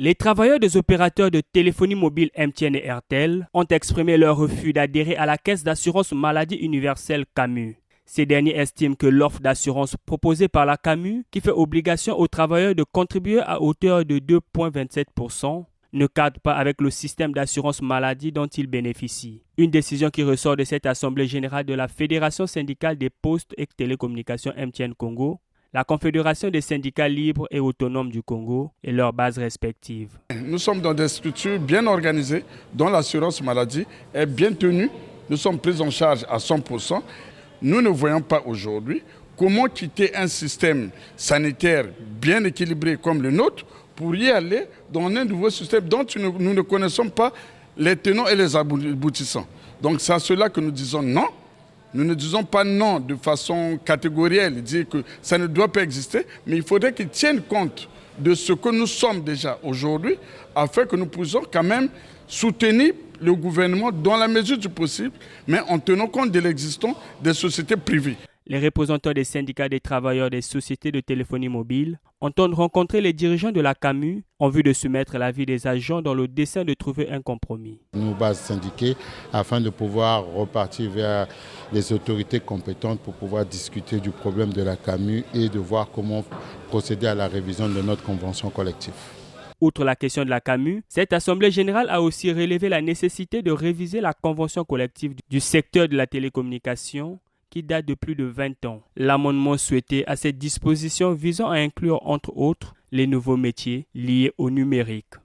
Les travailleurs des opérateurs de téléphonie mobile MTN et Airtel ont exprimé leur refus d'adhérer à la Caisse d'assurance maladie universelle CAMU. Ces derniers estiment que l'offre d'assurance proposée par la CAMU, qui fait obligation aux travailleurs de contribuer à hauteur de 2,27%, ne cadre pas avec le système d'assurance maladie dont ils bénéficient. Une décision qui ressort de cette Assemblée générale de la Fédération syndicale des postes et télécommunications MTN Congo, la Confédération des syndicats libres et autonomes du Congo et leurs bases respectives. Nous sommes dans des structures bien organisées dont l'assurance maladie est bien tenue. Nous sommes pris en charge à 100%. Nous ne voyons pas aujourd'hui comment quitter un système sanitaire bien équilibré comme le nôtre pour y aller dans un nouveau système dont nous ne connaissons pas les tenants et les aboutissants. Donc c'est à cela que nous disons non. Nous ne disons pas non de façon catégorielle, dire que ça ne doit pas exister, mais il faudrait qu'ils tiennent compte de ce que nous sommes déjà aujourd'hui, afin que nous puissions quand même soutenir le gouvernement dans la mesure du possible, mais en tenant compte de l'existence des sociétés privées. Les représentants des syndicats des travailleurs des sociétés de téléphonie mobile entendent rencontrer les dirigeants de la CAMU en vue de soumettre l'avis des agents dans le dessein de trouver un compromis. Nous bases syndiquées afin de pouvoir repartir vers les autorités compétentes pour pouvoir discuter du problème de la CAMU et de voir comment procéder à la révision de notre convention collective. Outre la question de la CAMU, cette Assemblée générale a aussi relevé la nécessité de réviser la convention collective du secteur de la télécommunication qui date de plus de 20 ans. L'amendement souhaité à cette disposition visant à inclure entre autres les nouveaux métiers liés au numérique.